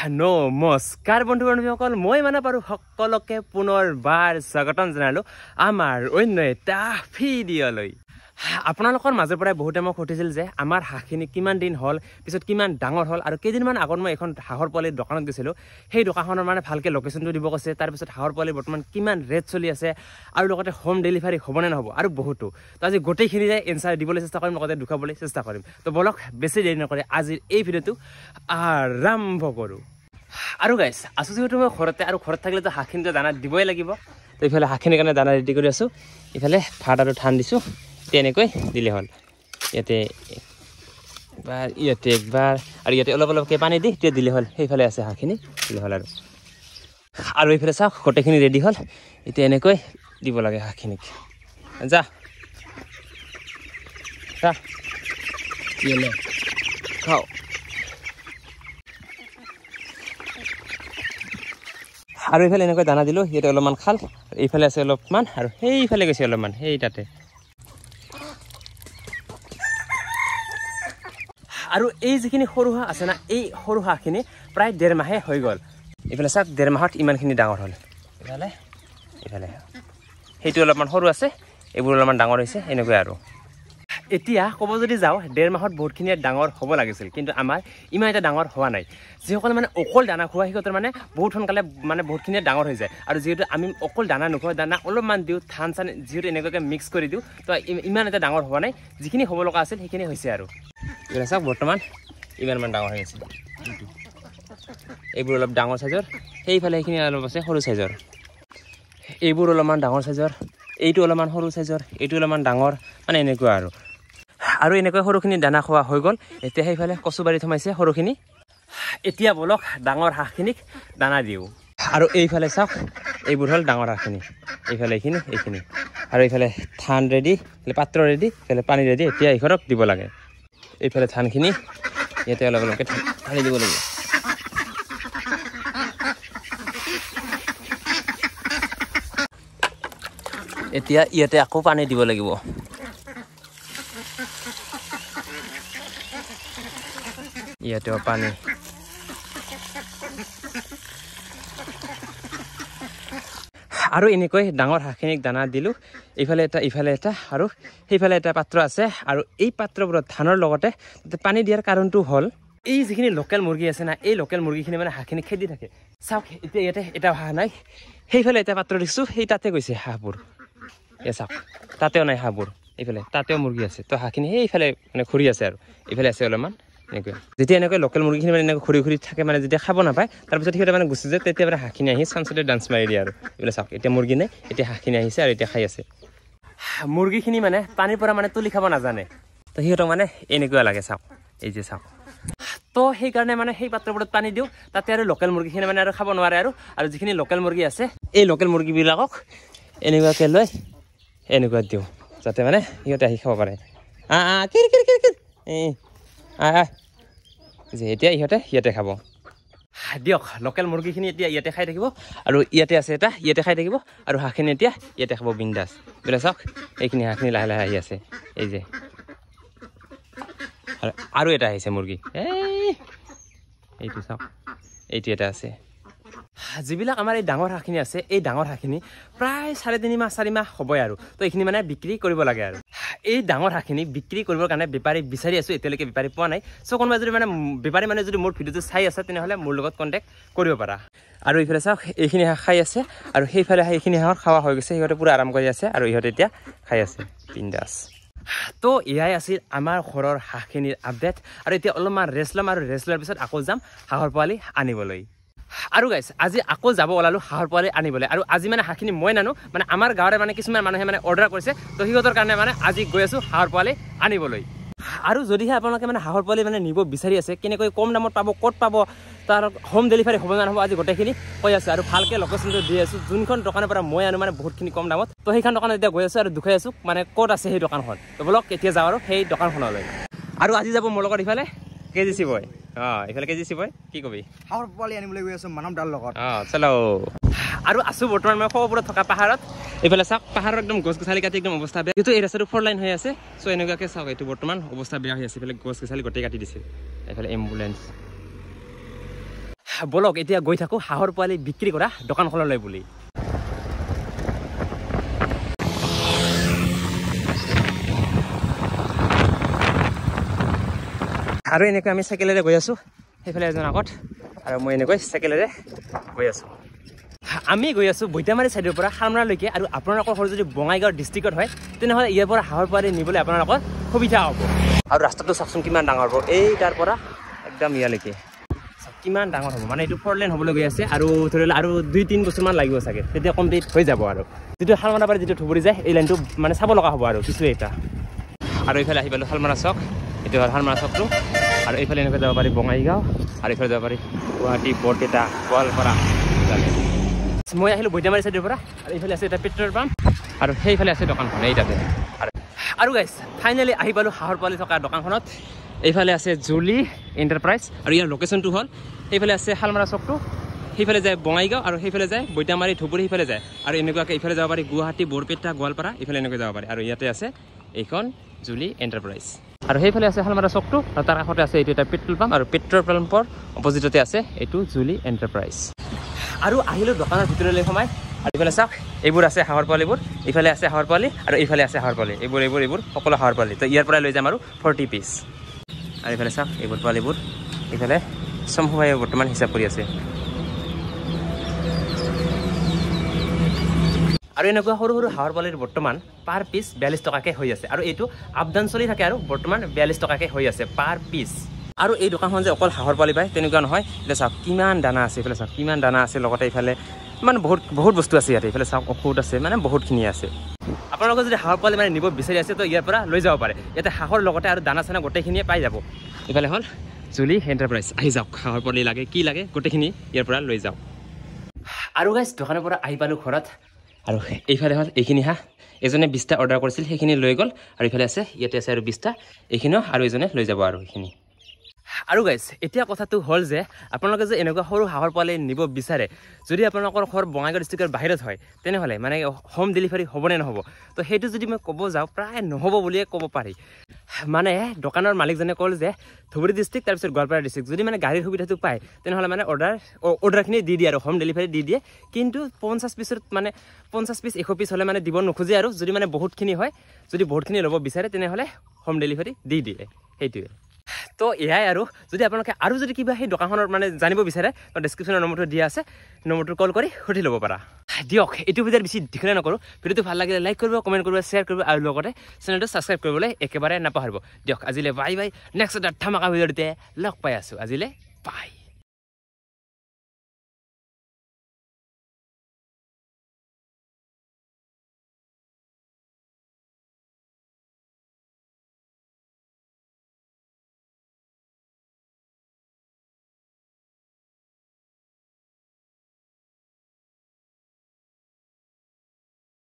নমস্কাৰ বন্ধু বান্ধৱীসকল মই মানে পাৰো সকলোকে পুনৰবাৰ স্বাগতম জনালো আমাৰ অন্য এটা ভিডিঅ'লৈ আপোনালোকৰ মাজৰ পৰা বহুতে মোক সুধিছিল যে আমাৰ হাঁহখিনি কিমান দিন হ'ল পিছত কিমান ডাঙৰ হ'ল আৰু কেইদিনমান আগত মই এখন হাঁহৰ পোৱালিৰ দোকানত গৈছিলোঁ সেই দোকানখনৰ মানে ভালকৈ লোকেশ্যনটো দিব কৈছে তাৰপিছত হাঁহৰ পোৱালি বৰ্তমান কিমান ৰেট চলি আছে আৰু লগতে হোম ডেলিভাৰী হ'বনে নহ'ব আৰু বহুতো তো আজি গোটেইখিনি এনচাৰ দিবলৈ চেষ্টা কৰিম লগতে দেখুৱাবলৈ চেষ্টা কৰিম তো বলক বেছি দেৰি নকৰি আজিৰ এই ভিডিঅ'টো আৰম্ভ কৰোঁ আৰু গাইছ আছো যিহেতু মই ঘৰতে আৰু ঘৰত থাকিলেতো হাঁহখিনিতো দানা দিবই লাগিব তো ইফালে হাঁহখিনিৰ কাৰণে দানা ৰেডি কৰি আছোঁ ইফালে ভাত আৰু ধান দিছোঁ তেনেকৈ দিলে হ'ল ইয়াতে একবাৰ আৰু ইয়াতে অলপ অলপকৈ পানী দি তেতিয়া দিলে হ'ল সেইফালে আছে হাঁহখিনি দিলে হ'ল আৰু এইফালে চাওক গোটেইখিনি ৰেডি হ'ল এতিয়া এনেকৈ দিব লাগে হাঁহখিনিক যা খাওঁ আৰু এইফালে এনেকৈ দানা দিলোঁ ইয়াতে অলপমান খাল এইফালে আছে অলপমান আৰু সেইফালে গৈছে অলপমান সেই তাতে আৰু এই যিখিনি সৰু হাঁহ আছে না এই সৰু হাঁহখিনি প্ৰায় 1.5 মাহে হৈ গ'ল এইফালে চাওক 1.5 মাহত ইমানখিনি ডাঙৰ হ'ল এইফালে সেইটো অলপমান সৰু আছে এইবোৰ অলপমান ডাঙৰ হৈছে এনেকৈ আৰু এতিয়া ক'ব যদি যাওঁ 1.5 মাহত বহুতখিনি ডাঙৰ হ'ব লাগিছিল কিন্তু আমাৰ ইমান এটা ডাঙৰ হোৱা নাই যিসকলে মানে অকল দানা খোৱা সিহঁতৰ মানে বহুত সোনকালে মানে বহুতখিনি ডাঙৰ হৈ যায় আৰু যিহেতু আমি অকল দানা নোখোৱা দানা অলপমান দিওঁ ধান চান যিহেতু এনেকুৱাকৈ মিক্স কৰি দিওঁ তো ইমান এটা ডাঙৰ হোৱা নাই যিখিনি হ'ব লগা আছিল সেইখিনি হৈছে আৰু এইবিলাক চাওক বৰ্তমান ইমানমান ডাঙৰ হৈ আছে এইবোৰ অলপ ডাঙৰ চাইজৰ সেইফালে সেইখিনি অলপ আছে সৰু চাইজৰ এইবোৰ অলপমান ডাঙৰ চাইজৰ এইটো অলপমান সৰু চাইজৰ এইটো অলপমান ডাঙৰ মানে এনেকুৱা আৰু এনেকৈ সৰুখিনি দানা খোৱা হৈ গ'ল এতিয়া সেইফালে কচুবাৰীত সোমাইছে সৰুখিনি এতিয়া বলক ডাঙৰ হাঁহখিনিক দানা দিওঁ আৰু এইফালে চাওক এইবোৰ হ'ল ডাঙৰ হাঁহখিনি এইফালে এইখিনি আৰু এইফালে ধান ৰেডি পাত্ৰ ৰেডি এইফালে পানী ৰেডি এতিয়া ইহঁতক দিব লাগে এইফালে ধানখিনি ইয়াতে অলপ অলপকৈ ঢালি দিব লাগিব এতিয়া ইয়াতে আকৌ পানী দিব লাগিব ইয়াতেও পানী আৰু এনেকৈ ডাঙৰ হাঁহখিনিক দানা দিলোঁ ইফালে এটা আৰু সেইফালে এটা পাত্ৰ আছে আৰু এই পাত্ৰবোৰত ধানৰ লগতে পানী দিয়াৰ কাৰণটো হ'ল এই যিখিনি লোকেল মুৰ্গী আছে না এই লোকেল মুৰ্গীখিনি মানে হাঁহখিনি খেদি থাকে চাওক এতিয়া ইয়াতে এটা হাঁহ নাই সেইফালে এটা পাত্ৰ দেখিছোঁ সেই তাতে গৈছে হাঁহবোৰ চাওক তাতেও নাই হাঁহবোৰ এইফালে তাতেও মুৰ্গী আছে তো হাঁহখিনি সেইফালে মানে ঘূৰি আছে আৰু এইফালে আছে অলপমান এনেকৈ যেতিয়া এনেকৈ লোকেল মুৰ্গীখিনি মানে এনেকৈ ঘূৰি থাকে মানে যেতিয়া খাব নাপায় তাৰপিছত সিহঁতে মানে গুচি যায় তেতিয়া মানে হাঁহখিনি আহি চাঞ্চতে ডান্স মাৰি দিয়ে আৰু এইফালে চাওক এতিয়া মুৰ্গী নাই এতিয়া হাঁহখিনি আহিছে আৰু এতিয়া খাই আছে মুৰ্গীখিনি মানে পানীৰ পৰা মানে তুলি খাব নাজানে তো সিহঁতক মানে এনেকুৱা লাগে চাওক এই যে চাওক তো সেইকাৰণে মানে সেই পাত্ৰবোৰত পানী দিওঁ তাতে আৰু লোকেল মুৰ্গীখিনি মানে আৰু খাব নোৱাৰে আৰু যিখিনি লোকেল মুৰ্গী আছে এই লোকেল মুৰ্গীবিলাকক এনেকুৱাকৈ লৈ এনেকুৱা দিওঁ যাতে মানে সিহঁতে আহি খাব পাৰে যে এতিয়া ইয়াতে খাব দিয়ক লোকেল মুৰ্গীখিনি এতিয়া ইয়াতে খাই থাকিব আৰু ইয়াতে আছে এটা ইয়াতে খাই থাকিব আৰু হাঁহখিনি এতিয়া ইয়াতে খাব বিন্দাছ বোলে চাওক এইখিনি হাঁহখিনি লাহে লাহে আহি আছে এই যে আৰু এটা আহিছে মুৰ্গী এইটো চাওক এইটো এটা আছে যিবিলাক আমাৰ এই ডাঙৰ হাঁহখিনি আছে এই ডাঙৰ হাঁহখিনি প্ৰায় 3.5 মাহ 4 মাহ হ'বই আৰু তো এইখিনি মানে বিক্ৰী কৰিব লাগে আৰু এই ডাঙৰ হাঁহখিনি বিক্ৰী কৰিবৰ কাৰণে বেপাৰী বিচাৰি আছোঁ এতিয়ালৈকে বেপাৰী পোৱা নাই চ' কোনোবাই যদি মানে বেপাৰী মানে যদি মোৰ ভিডিঅ'টো চাই আছে তেনেহ'লে মোৰ লগত কণ্টেক্ট কৰিব পাৰা আৰু এইফালে চাওক এইখিনি হাঁহ খাই আছে আৰু সেইফালে এইখিনি হাঁহৰ খাৱা হৈ গৈছে সিহঁতে পূৰা আৰাম কৰি আছে আৰু ইহঁতে এতিয়া খাই আছে বিন্দাছ তো এয়াই আছিল আমাৰ ঘৰৰ হাঁহখিনিৰ আপডেট আৰু এতিয়া অলপমান ৰেষ্ট ল'ম আৰু ৰেষ্ট লোৱাৰ পিছত আকৌ যাম হাঁহৰ পোৱালি আনিবলৈ আৰু গাইছ আজি আকৌ যাব ওলালোঁ হাঁহৰ পোৱালি আনিবলৈ আৰু আজি মানে হাঁহখিনি মই নানো মানে আমাৰ গাঁৱৰে মানে কিছুমান মানুহে মানে অৰ্ডাৰ কৰিছে তো সিহঁতৰ কাৰণে মানে আজি গৈ আছোঁ হাঁহৰ পোৱালি আনিবলৈ আৰু যদিহে আপোনালোকে মানে হাঁহৰ পোৱালি মানে নিব বিচাৰি আছে কেনেকৈ কম দামত পাব ক'ত পাব তাৰ হোম ডেলিভাৰী হ'ব নহ'ব আজি গোটেইখিনি কৈ আছোঁ আৰু ভালকৈ লোকেশ্যনটো দি আছোঁ যোনখন দোকানৰ পৰা মই আনো মানে বহুতখিনি কম দামত তো সেইখন দোকানত এতিয়া গৈ আছোঁ আৰু দুখাই আছোঁ মানে ক'ত আছে সেই দোকানখন তো বলক এতিয়া যাওঁ আৰু সেই দোকানখনলৈ আৰু আজি যাব মোৰ লগত ইফালে কেজিচি বয় ইফালে কেজিচি বয় কি কবি হাঁহৰ পোৱালি আনিবলৈ গৈ আছোঁ মানৱ দাৰ লগত চলো আৰু আছোঁ বৰ্তমান মই খবৰপুৰত থকা পাহাৰত এইফালে চাওক পাহাৰৰ একদম গছ গছালি কাটি একদম অৱস্থা বেয়া কিন্তু এই ৰাস্তাটো 4 লাইন হৈ আছে চ' এনেকুৱাকৈ চাওক এইটো বৰ্তমান অৱস্থা বেয়া হৈ আছে এইফালে গছ গছালি গোটেই কাটি দিছে এইফালে এম্বুলেঞ্চ বলক এতিয়া গৈ থাকো হাঁহৰ পোৱালি বিক্ৰী কৰা দোকানখনলৈ বুলি আৰু এনেকৈ আমি চাইকেলেৰে গৈ আছো সেইফালে এজন আগত আৰু মই এনেকৈ চাইকেলেৰে গৈ আছো আমি গৈ আছো বৈতামাৰী সাইডৰ পৰা হালমৰালৈকে আৰু আপোনালোকৰ ঘৰ যদি বঙাইগাঁও ডিস্ট্ৰিক্টত হয় তেনেহ'লে ইয়াৰ পৰা হাঁহৰ পোৱালি নিবলৈ আপোনালোকৰ সুবিধা হ'ব আৰু ৰাস্তাটো চাওকচোন কিমান ডাঙৰ হ'ব এই তাৰ পৰা একদম ইয়ালৈকে কিমান ডাঙৰ হ'ব মানে এইটো 4 লেন হ'বলৈ গৈ আছে আৰু ধৰিলে আৰু 2-3 বছৰমান লাগিব চাগে তেতিয়া কমপ্লিট হৈ যাব আৰু যিটো হালমৰা পৰা যিটো ধুবুৰী যায় এই লাইনটো মানে চাব লগা হ'ব আৰু কিছু এটা আৰু এইফালে আহি পালোঁ হালমৰা চক এইটো হ'ল হালমৰা চকটো আৰু এইফালে এনেকৈ যাব পাৰি বঙাইগাঁও আৰু এইফালে যাব পাৰি গুৱাহাটী বৰপেটা গোৱালপাৰা মই আহিলোঁ বৈতামাৰী চাইডৰ পৰা আৰু এইফালে আছে এটা পেট্ৰল পাম্প আৰু সেইফালে আছে দোকানখন এইটাতে আৰু গাইছ ফাইনেলি আহি পালোঁ হাঁহৰ পোৱালি থকা দোকানখনত এইফালে আছে জুলি এণ্টাৰপ্ৰাইজ আৰু ইয়াৰ লোকেশ্যনটো হ'ল সেইফালে আছে হালমৰা চকটো সেইফালে যায় বঙাইগাঁও আৰু সেইফালে যায় বৈতামাৰী ধুবুৰী সেইফালে যায় আৰু এনেকুৱাকৈ এইফালে যাব পাৰি গুৱাহাটী বৰপেটা গোৱালপাৰা এইফালে এনেকৈ যাব পাৰি আৰু ইয়াতে আছে এইখন জুলি এণ্টাৰপ্ৰাইজ আৰু সেইফালে আছে হালমৰা চকটো আৰু তাৰ কাষতে আছে এইটো এটা পেট্ৰল পাম্প আৰু পেট্ৰল পাম্পৰ অপজিটতে আছে এইটো জুলি এণ্টাৰপ্ৰাইজ আৰু আহিলোঁ দোকানৰ ভিতৰলৈ সোমাই আৰু এইফালে চাওক এইবোৰ আছে হাঁহৰ পোৱালিবোৰ এইফালে আছে হাঁহৰ পোৱালি আৰু এইফালে আছে হাঁহৰ পোৱালি এইবোৰ সকলো হাঁহৰ পোৱালি তো ইয়াৰ পৰাই লৈ যাম আৰু 40 পিচ আৰু এইফালে চাওক এইবোৰ পোৱালিবোৰ এইফালে চম্ভুভাই বৰ্তমান হিচাপ কৰি আছে আৰু এনেকুৱা সৰু সৰু হাঁহৰ পোৱালিৰ বৰ্তমান পাৰ পিচ 42 টকাকৈ হৈ আছে আৰু এইটো আপডাউন চলি থাকে আৰু বৰ্তমান 42 টকাকৈ হৈ আছে পাৰ পিচ আৰু এই দোকানখন যে অকল হাঁহৰ পোৱালি পায় তেনেকুৱা নহয় এতিয়া চাওক কিমান দানা আছে এইফালে চাওক কিমান দানা আছে লগতে এইফালে মানে বহুত বস্তু আছে ইয়াতে এইফালে চাওক ঔষধ আছে মানে বহুতখিনি আছে আপোনালোকে যদি হাঁহৰ পোৱালি মানে নিব বিচাৰি আছে তো ইয়াৰ পৰা লৈ যাব পাৰে ইয়াতে হাঁহৰ লগতে আৰু দানা চানা গোটেইখিনিয়ে পাই যাব এইফালে হ'ল জুলি এণ্টাৰপ্ৰাইজ আহি যাওক হাঁহৰ পোৱালি লাগে কি লাগে গোটেইখিনি ইয়াৰ পৰা লৈ যাওক আৰু গাইছ দোকানৰ পৰা আহি পালোঁ ঘৰত আৰু এইফালে হ'ল এইখিনি হাঁহ এজনে 20টা অৰ্ডাৰ কৰিছিল সেইখিনি লৈ গ'ল আৰু এইফালে আছে ইয়াতে আছে আৰু 20টা এইখিনিও আৰু এজনে লৈ যাব আৰু এইখিনি আৰু গাইছ এতিয়া কথাটো হ'ল যে আপোনালোকে যে এনেকুৱা সৰু হাঁহৰ পোৱালি নিব বিচাৰে যদি আপোনালোকৰ ঘৰ বঙাইগাঁও ডিষ্ট্ৰিক্টৰ বাহিৰত হয় তেনেহ'লে মানে হোম ডেলিভাৰী হ'বনে নহ'ব তো সেইটো যদি মই ক'ব যাওঁ প্ৰায় নহ'ব বুলিয়ে ক'ব পাৰি মানে দোকানৰ মালিকজনে ক'ল যে ধুবুৰী ডিষ্ট্ৰিক্ট তাৰপিছত গোৱালপাৰা ডিষ্ট্ৰিক্ট যদি মানে গাড়ীৰ সুবিধাটো পায় তেনেহ'লে মানে অৰ্ডাৰখিনি দি দিয়ে আৰু হোম ডেলিভাৰী দি দিয়ে কিন্তু 50 পিছত মানে 50 পিচ 100 পিচ হ'লে মানে দিব নোখোজে আৰু যদি মানে বহুতখিনি হয় যদি বহুতখিনি ল'ব বিচাৰে তেনেহ'লে হোম ডেলিভাৰী দি দিয়ে সেইটোৱে তো এয়াই আৰু যদি আপোনালোকে আৰু যদি কিবা সেই দোকানখনৰ মানে জানিব বিচাৰে তো ডেছক্ৰিপশ্যনৰ নম্বৰটো দিয়া আছে নম্বৰটো কল কৰি সুধি ল'ব পাৰা দিয়ক এইটো ভিডিঅ'ত বেছি দীঘলীয়া নকৰোঁ ভিডিঅ'টো ভাল লাগিলে লাইক কৰিব কমেণ্ট কৰিব শ্বেয়াৰ কৰিব আৰু লগতে চেনেলটো ছাবস্ক্ৰাইব কৰিবলৈ একেবাৰে নাপাহৰিব দিয়ক আজিলৈ বাই বাই নেক্সট এটা ধামাকা ভিডিঅ'তে লগ পাই আছোঁ আজিলৈ বাই